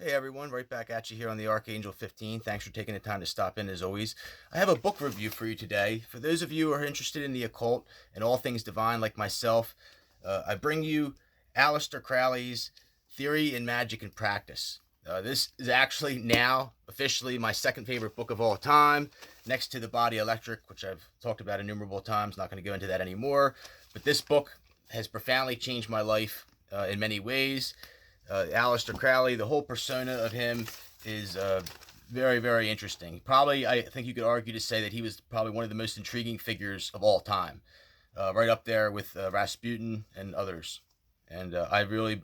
Hey everyone, right back at you here on the Archangel 15. Thanks for taking the time to stop in as always. I have a book review for you today. For those of you who are interested in the occult and all things divine like myself, I bring you Aleister Crowley's Theory in Magic and Practice. This is actually now officially my second favorite book of all time, next to The Body Electric, which I've talked about innumerable times. Not going to go into that anymore. But this book has profoundly changed my life in many ways. Aleister Crowley, the whole persona of him is very, very interesting. Probably, I think you could argue to say that he was probably one of the most intriguing figures of all time, right up there with Rasputin and others. And I really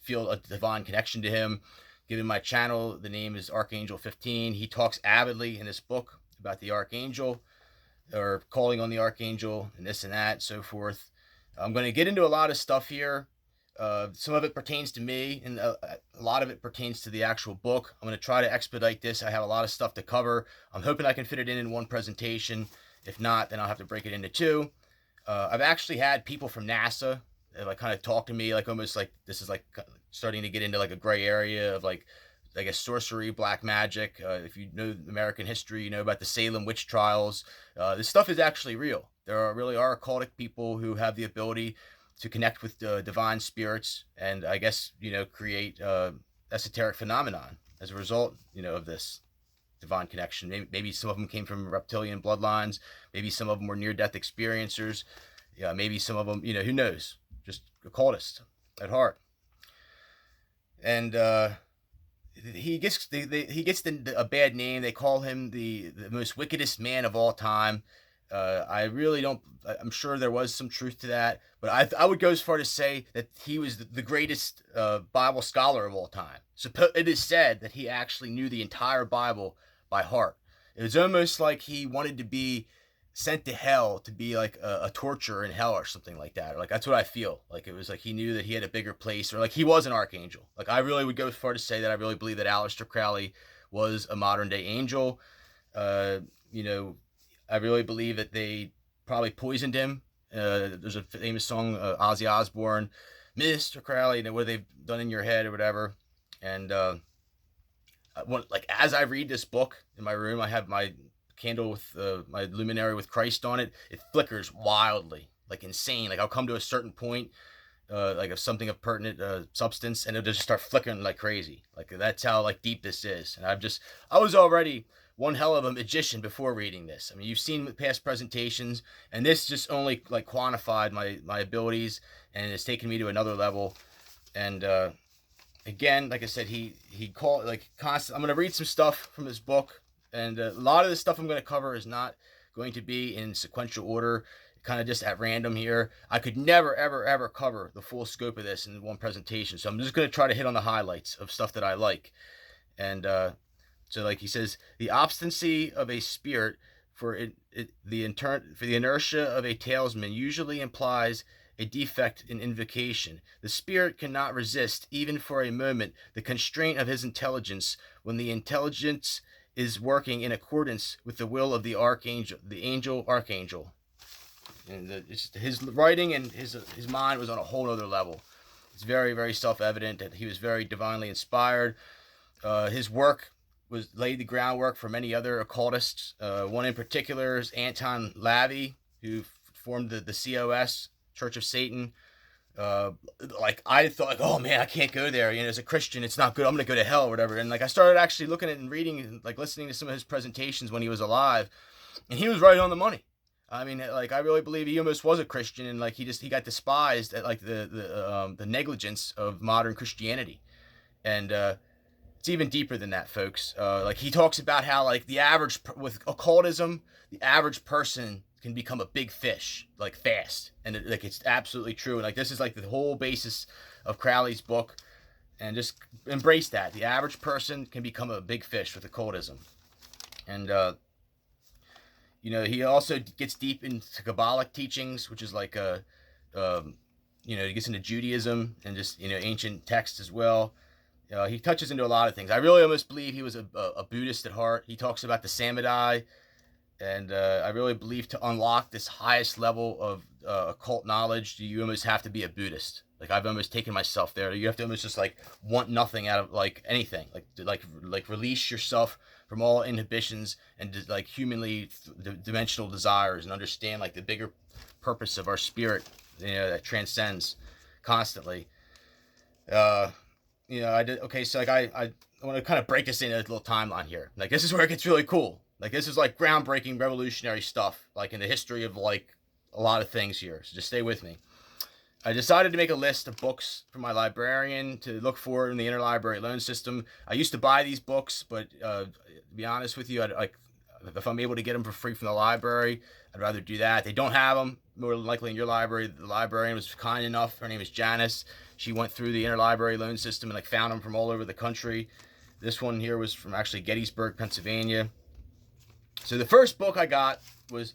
feel a divine connection to him. Given my channel, the name is Archangel 15. He talks avidly in this book about the Archangel, or calling on the Archangel, and this and that, so forth. I'm going to get into a lot of stuff here. Some of it pertains to me, and a lot of it pertains to the actual book. I'm going to try to expedite this. I have a lot of stuff to cover. I'm hoping I can fit it in one presentation. If not, then I'll have to break it into two. I've actually had people from NASA like kind of talk to me, like almost like this is like starting to get into like a gray area of like, I guess, sorcery, black magic. If you know American history, you know about the Salem witch trials. This stuff is actually real. There really are occultic people who have the ability to connect with divine spirits and, I guess, create esoteric phenomenon as a result, of this divine connection. Maybe some of them came from reptilian bloodlines. Maybe some of them were near-death experiencers. Yeah, maybe some of them, who knows? Just occultists at heart. And he gets a bad name. They call him the most wickedest man of all time. I really don't. I'm sure there was some truth to that, but I would go as far to say that he was the greatest Bible scholar of all time. So it is said that he actually knew the entire Bible by heart. It was almost like he wanted to be sent to hell to be like a torturer in hell or something like that. Or like that's what I feel. Like it was like he knew that he had a bigger place, or like he was an archangel. Like I really would go as far to say that I really believe that Aleister Crowley was a modern day angel. I really believe that they probably poisoned him. There's a famous song, Ozzy Osbourne, Mr. Crowley, what they've done in your head or whatever. And as I read this book in my room, I have my candle with my luminary with Christ on it. It flickers wildly, like insane. Like I'll come to a certain point, like of something of pertinent substance, and it'll just start flickering like crazy. Like that's how like deep this is. And I was already one hell of a magician before reading this. I mean, you've seen past presentations, and this just only like quantified my abilities, and it's taken me to another level. And again, like I said, he called like constant. I'm gonna read some stuff from his book, and a lot of the stuff I'm gonna cover is not going to be in sequential order, kind of just at random here. I could never, ever, ever cover the full scope of this in one presentation, so I'm just gonna try to hit on the highlights of stuff that I like, and. So, like he says, the obstinacy of a spirit for the inertia of a talisman usually implies a defect in invocation. The spirit cannot resist, even for a moment, the constraint of his intelligence when the intelligence is working in accordance with the will of the archangel, the angel archangel. And his writing and his mind was on a whole other level. It's very, very self-evident that he was very divinely inspired. His work laid the groundwork for many other occultists. One in particular is Anton Lavey, who formed the COS, Church of Satan. Like I thought, like, oh man, I can't go there. As a Christian, it's not good. I'm gonna go to hell or whatever. And like I started actually looking at and reading, like listening to some of his presentations when he was alive, and he was right on the money. I mean, like I really believe he almost was a Christian, and like he got despised at like the negligence of modern Christianity, and it's even deeper than that, folks. Like he talks about how like with occultism, the average person can become a big fish like fast, and it's absolutely true. And like this is like the whole basis of Crowley's book, and just embrace that the average person can become a big fish with occultism. And he also gets deep into Kabbalic teachings, which is like he gets into Judaism and just ancient texts as well. He touches into a lot of things. I really almost believe he was a Buddhist at heart. He talks about the Samadhi, and I really believe to unlock this highest level of occult knowledge, you almost have to be a Buddhist. Like I've almost taken myself there. You have to almost just like want nothing out of like anything, like release yourself from all inhibitions and like humanly dimensional desires, and understand like the bigger purpose of our spirit, that transcends constantly. I did okay. So like I want to kind of break this into a little timeline here. Like this is where it gets really cool. Like this is like groundbreaking, revolutionary stuff, like in the history of like a lot of things here. So just stay with me. I decided to make a list of books for my librarian to look for in the interlibrary loan system. I used to buy these books, but to be honest with you, if I'm able to get them for free from the library, I'd rather do that. They don't have them, more than likely in your library. The librarian was kind enough. Her name is Janice. She went through the interlibrary loan system and like found them from all over the country. This one here was from actually Gettysburg, Pennsylvania. So the first book I got was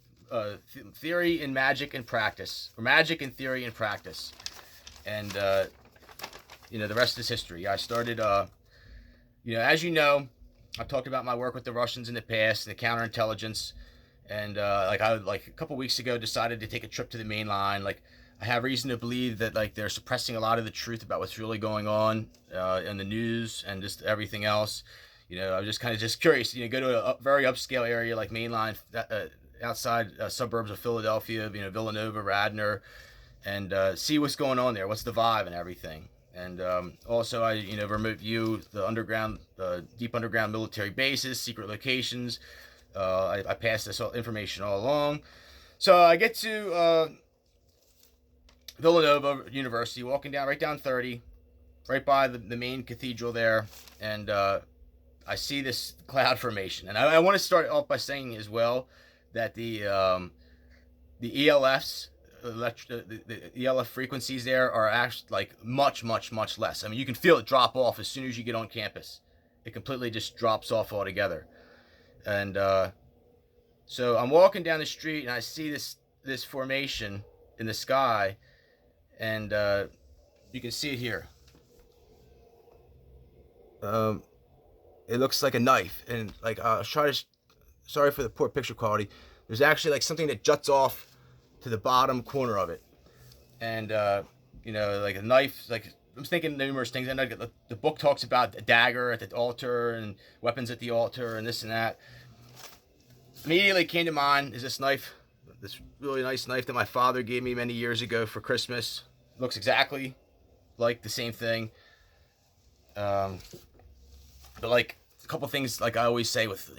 Theory in Magic and Practice, or Magic in Theory and Practice, and the rest is history. I started, as you know, I've talked about my work with the Russians in the past and the counterintelligence, and I a couple weeks ago decided to take a trip to the main line. Like I have reason to believe that like they're suppressing a lot of the truth about what's really going on in the news and just everything else. I was just curious. Go to a very upscale area like mainline. Outside suburbs of Philadelphia, Villanova, Radnor, and see what's going on there. What's the vibe and everything. And also I, remote view the underground, deep underground military bases, secret locations. I pass this information all along. So I get to Villanova University, walking down right down 30, right by the main cathedral there, and I see this cloud formation. And I want to start off by saying as well that the ELFs, the ELF frequencies there are actually like much less. I mean, you can feel it drop off as soon as you get on campus. It completely just drops off altogether. And so I'm walking down the street and I see this formation in the sky, and you can see it here. It looks like a knife, and like I'll try to. Sorry for the poor picture quality. There's actually like something that juts off to the bottom corner of it, and like a knife. Like I'm thinking numerous things. And the book talks about a dagger at the altar and weapons at the altar and this and that. Immediately came to mind is this knife, this really nice knife that my father gave me many years ago for Christmas. It looks exactly like the same thing. But like a couple things, like I always say with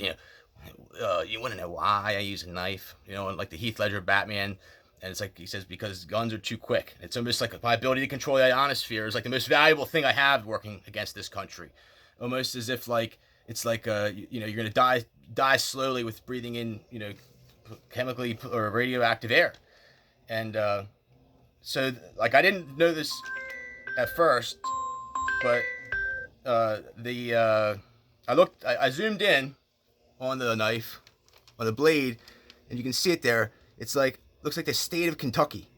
you want to know why I use a knife? Like the Heath Ledger Batman, and it's like he says because guns are too quick. It's almost like my ability to control the ionosphere is like the most valuable thing I have working against this country. Almost as if like it's like you're gonna die slowly with breathing in chemically or radioactive air, and so like I didn't know this at first, but I zoomed in on the knife, on the blade, and you can see it there. It's like, looks like the state of Kentucky.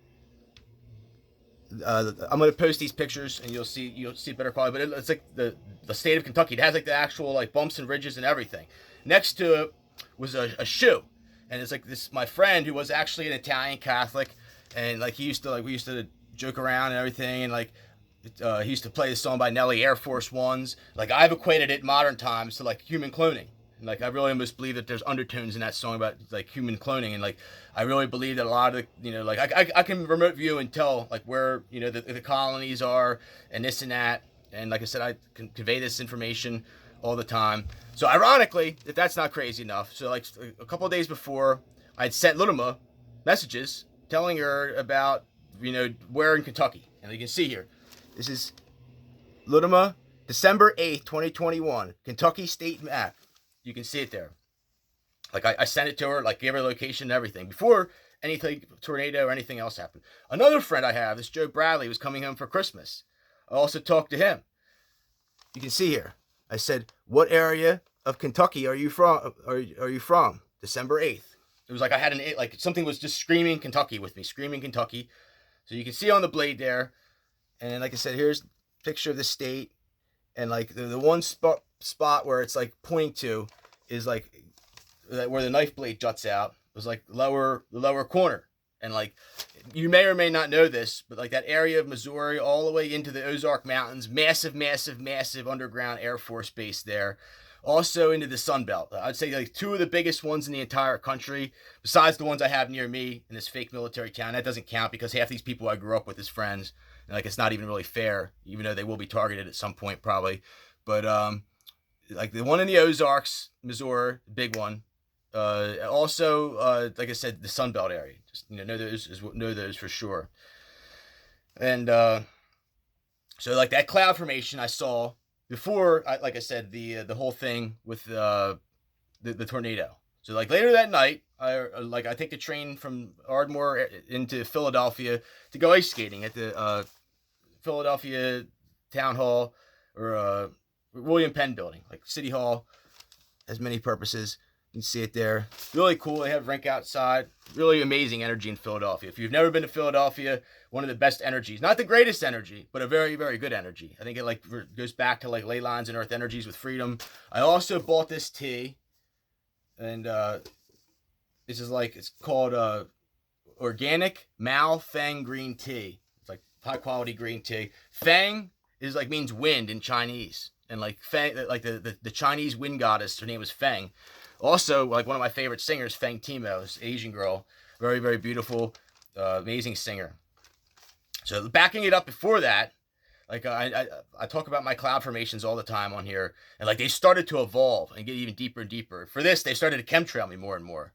I'm gonna post these pictures and you'll see better quality, but it's like the state of Kentucky. It has like the actual like bumps and ridges and everything. Next to it was a shoe, and it's like this. My friend who was actually an Italian Catholic, and like we used to joke around and everything, and like he used to play this song by Nelly, Air Force Ones. Like I've equated it in modern times to like human cloning. Like I really almost believe that there's undertones in that song about like human cloning, and like I really believe that a lot of the like I can remote view and tell like where the colonies are and this and that, and like I said, I can convey this information all the time. So ironically, if that's not crazy enough, so like a couple of days before, I'd sent Lutama messages telling her about where in Kentucky, and you can see here, this is Lutama, December 8th, 2021, Kentucky state map. You can see it there. Like I sent it to her, like gave her location and everything before anything, tornado or anything else happened. Another friend I have, this Joe Bradley, was coming home for Christmas. I also talked to him. You can see here. I said, "What area of Kentucky are you from? Are you from?" December 8th. It was like I had like something was just screaming Kentucky with me, screaming Kentucky. So you can see on the blade there, and like I said, here's a picture of the state, and like the one spot where it's like pointing to is like where the knife blade juts out. It was like the lower corner, and like you may or may not know this, but like that area of Missouri all the way into the Ozark Mountains, massive, massive, massive underground Air Force base there. Also into the Sun Belt. I'd say like 2 of the biggest ones in the entire country, besides the ones I have near me in this fake military town. That doesn't count because half these people I grew up with as friends. And like, it's not even really fair, even though they will be targeted at some point probably. But like the one in the Ozarks, Missouri, big one. Also, like I said, the Sun Belt area. Just know those for sure. And so like that cloud formation I saw before, like I said, the whole thing with the tornado. So like later that night, I take the train from Ardmore into Philadelphia to go ice skating at the Philadelphia Town Hall or William Penn Building, like City Hall. Has many purposes. You can see it there. Really cool. They have rink outside. Really amazing energy in Philadelphia. If you've never been to Philadelphia, one of the best energies. Not the greatest energy, but a very, very good energy. I think it like goes back to like ley lines and earth energies with freedom. I also bought this tea. And this is like, it's called organic Mao Feng green tea. It's like high quality green tea. Feng is like means wind in Chinese. And like Feng, like the Chinese wind goddess, her name was Feng. Also, like one of my favorite singers, Feng Timo, this Asian girl, very, very beautiful, amazing singer. So backing it up before that, like I talk about my cloud formations all the time on here, and like they started to evolve and get even deeper and deeper. For this, they started to chemtrail me more and more,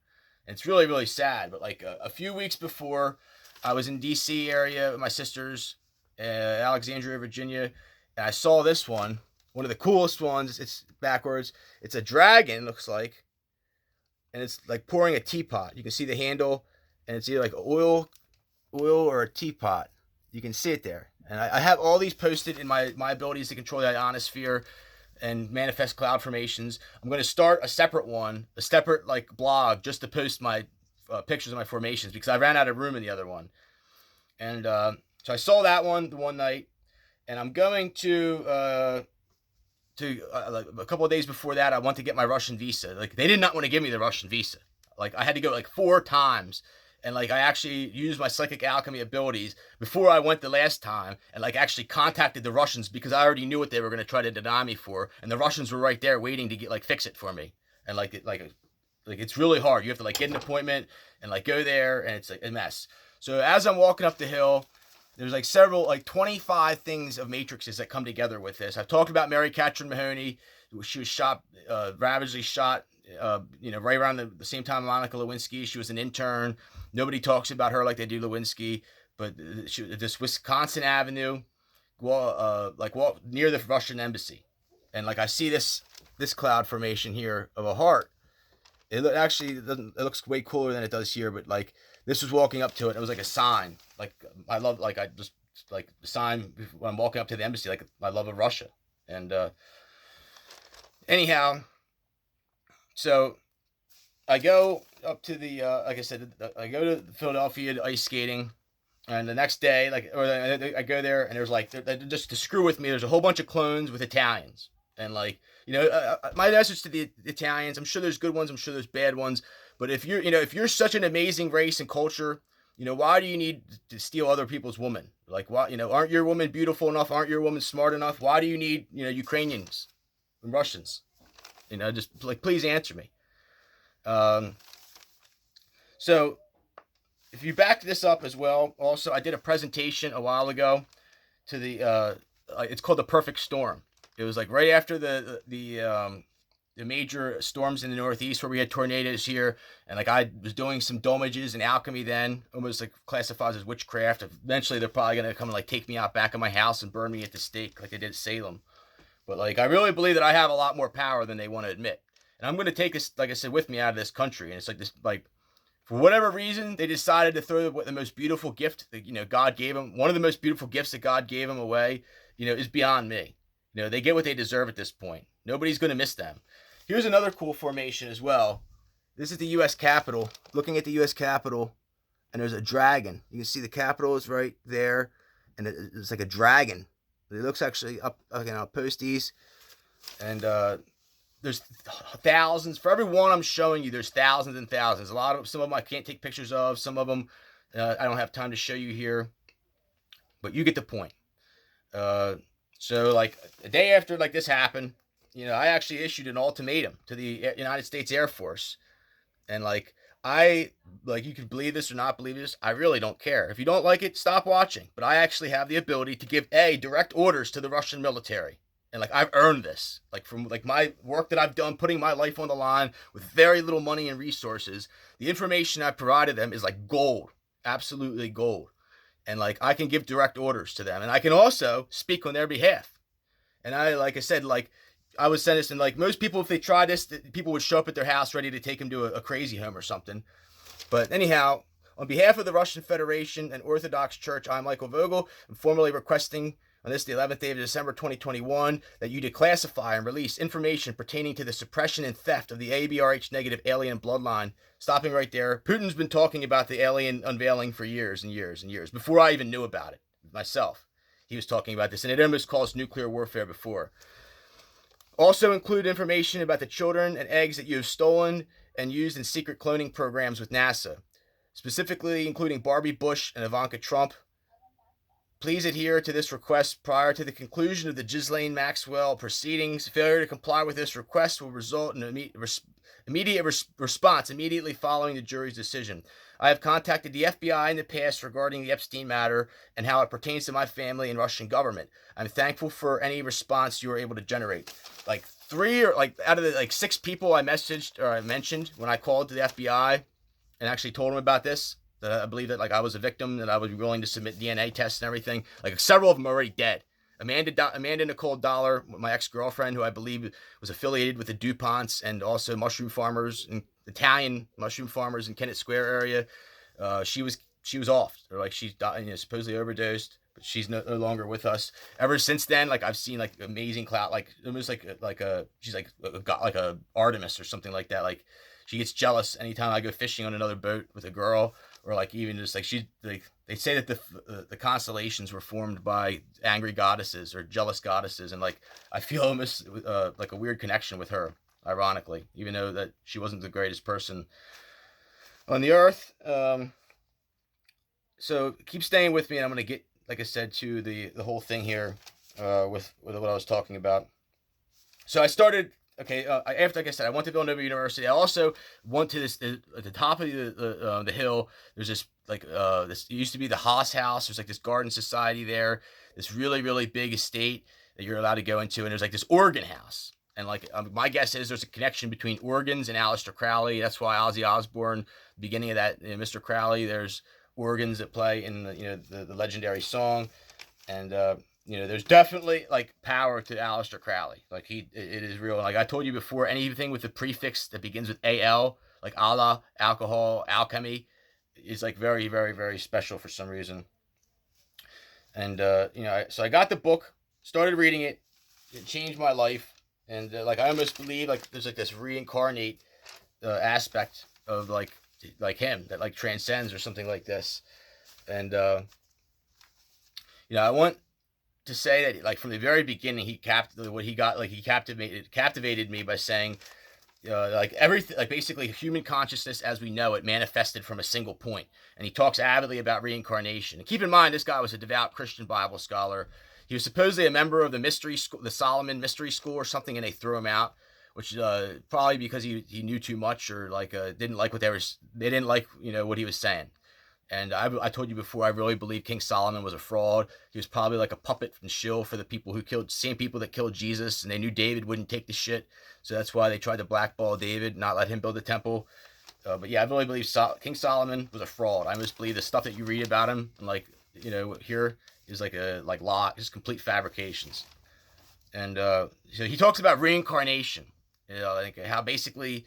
and it's really, really sad. But like a few weeks before, I was in D.C. area with my sisters, Alexandria, Virginia, and I saw this one of the coolest ones. It's backwards. It's a dragon, looks like. And it's like pouring a teapot. You can see the handle, and it's either like oil or a teapot. You can see it there. And I have all these posted in my abilities to control the ionosphere and manifest cloud formations. I'm going to start a separate like blog just to post my pictures of my formations because I ran out of room in the other one. And so I saw that one the one night, and I'm going to like a couple of days before that, I went to get my Russian visa. Like they did not want to give me the Russian visa. Like I had to go like 4 times, and like I actually used my psychic alchemy abilities before I went the last time, and like actually contacted the Russians because I already knew what they were going to try to deny me for, and the Russians were right there waiting to get like fix it for me. And like it's really hard. You have to like get an appointment and like go there, and it's like a mess. So as I'm walking up the hill, there's like several, like 25 things of matrices that come together with this. I've talked about Mary Catherine Mahoney. She was shot, ravagely shot, right around the same time Monica Lewinsky. She was an intern. Nobody talks about her like they do Lewinsky. But this Wisconsin Avenue, walk near the Russian embassy. And like I see this cloud formation here of a heart. It looks way cooler than it does here, but like this was walking up to it. It was like a sign. Like I love, like I just like the sign when I'm walking up to the embassy. Like my love of Russia. And anyhow, so I go up to the like I said, I go to Philadelphia ice skating, and the next day, I go there, and there's like just to screw with me. There's a whole bunch of clones with Italians, and like my message to the Italians. I'm sure there's good ones. I'm sure there's bad ones. But if you're such an amazing race and culture, why do you need to steal other people's women? Like, why, aren't your women beautiful enough? Aren't your women smart enough? Why do you need, Ukrainians and Russians? Just like, please answer me. So if you back this up as well, also, I did a presentation a while ago to the, it's called The Perfect Storm. It was like right after the major storms in the Northeast where we had tornadoes here, and like I was doing some domages and alchemy then, almost like classified as witchcraft. Eventually they're probably going to come and like take me out back of my house and burn me at the stake like they did at Salem. But like I really believe that I have a lot more power than they want to admit. And I'm going to take this, like I said, with me out of this country. And it's like this, like for whatever reason, they decided to throw the most beautiful gift that, God gave them. One of the most beautiful gifts that God gave them away, is beyond me. They get what they deserve at this point. Nobody's going to miss them. Here's another cool formation as well. This is the U.S. Capitol. Looking at the U.S. Capitol, and there's a dragon. You can see the Capitol is right there, and it's like a dragon. It looks actually up. Again, I'll post these, and there's thousands. For every one I'm showing you, there's thousands and thousands. Some of them I can't take pictures of. Some of them I don't have time to show you here, but you get the point. So like a day after like this happened, I actually issued an ultimatum to the United States Air Force. And like, you can believe this or not believe this, I really don't care. If you don't like it, stop watching. But I actually have the ability to give direct orders to the Russian military. And like, I've earned this, like from like my work that I've done, putting my life on the line with very little money and resources. The information I provided them is like gold, absolutely gold. And like, I can give direct orders to them, and I can also speak on their behalf. And like I said, like, I would send this, and like most people, if they try this, people would show up at their house ready to take them to a crazy home or something. But anyhow, on behalf of the Russian Federation and Orthodox Church, I'm Michael Vogel. I'm formally requesting on this, the 11th day of December 2021, that you declassify and release information pertaining to the suppression and theft of the ABRH negative alien bloodline. Stopping right there. Putin's been talking about the alien unveiling for years and years and years, before I even knew about it myself. He was talking about this, and it almost caused nuclear warfare before. Also include information about the children and eggs that you have stolen and used in secret cloning programs with NASA, specifically including Barbie Bush and Ivanka Trump. Please adhere to this request prior to the conclusion of the Ghislaine Maxwell proceedings. Failure to comply with this request will result in an immediate response immediately following the jury's decision. I have contacted the FBI in the past regarding the Epstein matter and how it pertains to my family and Russian government. I'm thankful for any response you are able to generate. Like out of the like 6 people I messaged or I mentioned when I called to the FBI and actually told them about this, that I believe that like I was a victim, that I was willing to submit DNA tests and everything. Like several of them are already dead. Amanda Nicole Dollar, my ex-girlfriend, who I believe was affiliated with the DuPonts and also mushroom farmers, and Italian mushroom farmers in Kennett Square area. She was off. Or like she's died, supposedly overdosed, but she's no longer with us. Ever since then, like I've seen like amazing clout, like almost like she's like a Artemis or something like that. Like she gets jealous anytime I go fishing on another boat with a girl, or like even just like she's like, they say that the constellations were formed by angry goddesses or jealous goddesses, and like I feel almost like a weird connection with her, ironically, even though that she wasn't the greatest person on the earth. So keep staying with me, and I'm gonna get, like I said, to the whole thing here with what I was talking about. So I started. Okay, after, like I said, I went to Villanova University. I also went to this at the top of the hill. There's this this used to be the Haas House. There's like this garden society there. This really really big estate that you're allowed to go into, and there's like this organ house. And like my guess is there's a connection between organs and Aleister Crowley. That's why Ozzy Osbourne, beginning of that, Mr. Crowley, there's organs that play in the legendary song, and there's definitely like power to Aleister Crowley. Like it is real. Like I told you before, anything with a prefix that begins with AL, like Allah, alcohol, alchemy, is like very, very, very special for some reason. And so I got the book, started reading it. It changed my life, and like I almost believe like there's like this reincarnate aspect of like him that like transcends or something like this. And I want to say that like from the very beginning he captivated me by saying like everything, like basically human consciousness as we know it manifested from a single point. And he talks avidly about reincarnation. And keep in mind, this guy was a devout Christian Bible scholar. He was supposedly a member of the mystery school, the Solomon Mystery School or something, and they threw him out, which probably because he knew too much, or like didn't like what they didn't like what he was saying. And I told you before, I really believe King Solomon was a fraud. He was probably like a puppet and shill for the people who same people that killed Jesus, and they knew David wouldn't take the shit, so that's why they tried to blackball David, not let him build the temple. But yeah, I really believe King Solomon was a fraud. I just believe the stuff that you read about him, and like here, is like just complete fabrications. And so he talks about reincarnation, like how basically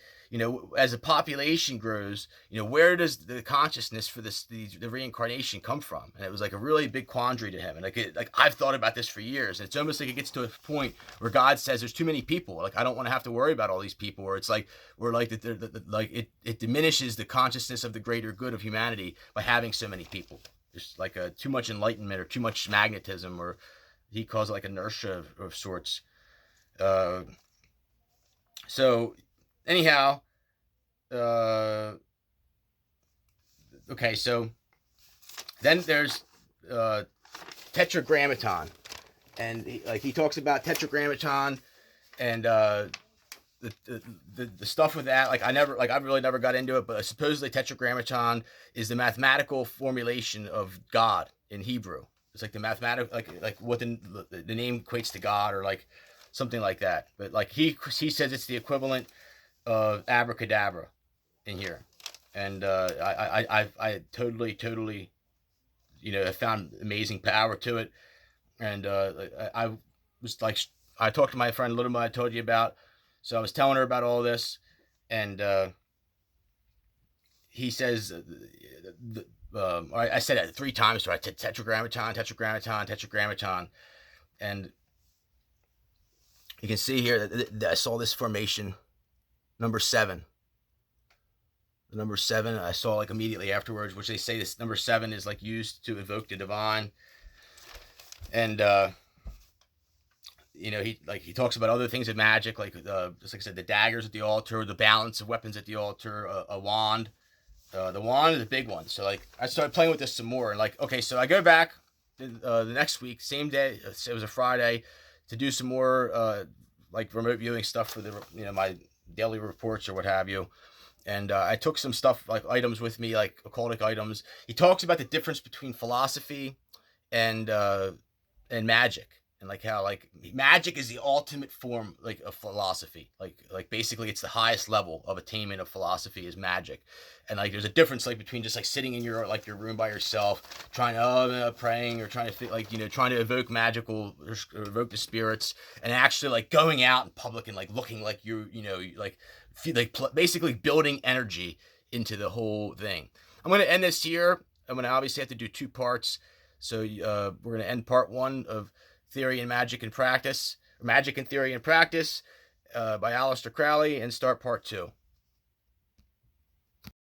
as the population grows, where does the consciousness for the reincarnation come from? And it was like a really big quandary to him. And like I've thought about this for years. And it's almost like it gets to a point where God says there's too many people. Like I don't want to have to worry about all these people. Or it's like it diminishes the consciousness of the greater good of humanity by having so many people. There's like too much enlightenment or too much magnetism, or he calls it like inertia of sorts. So anyhow, okay, so Then there's Tetragrammaton, and he talks about Tetragrammaton and the stuff with that. I really never got into it, but supposedly Tetragrammaton is the mathematical formulation of God in Hebrew. It's like the mathematical, like what the name equates to God, or like something like that. But like he says it's the equivalent of abracadabra in here, and I totally have found amazing power to it. And I was like, I talked to my friend Little, I told you about. So I was telling her about all this, and he says, I said it 3 times, so I said Tetragrammaton, and you can see here that I saw this formation, number 7. The number 7 I saw like immediately afterwards, which they say this number 7 is like used to evoke the divine, and he talks about other things of magic, like just like I said, the daggers at the altar, the balance of weapons at the altar, a wand. The wand is a big one. So like I started playing with this some more, and like, okay, so I go back the next week, same day, it was a Friday, to do some more like remote viewing stuff for the my daily reports or what have you. And I took some stuff, like items with me, like occultic items. He talks about the difference between philosophy and magic. And like how like magic is the ultimate form like of philosophy, like basically it's the highest level of attainment of philosophy is magic. And like there's a difference like between just like sitting in your room by yourself trying to praying, or trying to trying to evoke magical or evoke the spirits, and actually like going out in public and like looking like you're basically building energy into the whole thing. I'm going to end this here. I'm going to obviously have to do 2 parts. So we're going to end part 1 of Theory and Magic and Practice, Magic and Theory and Practice by Aleister Crowley, and start part 2.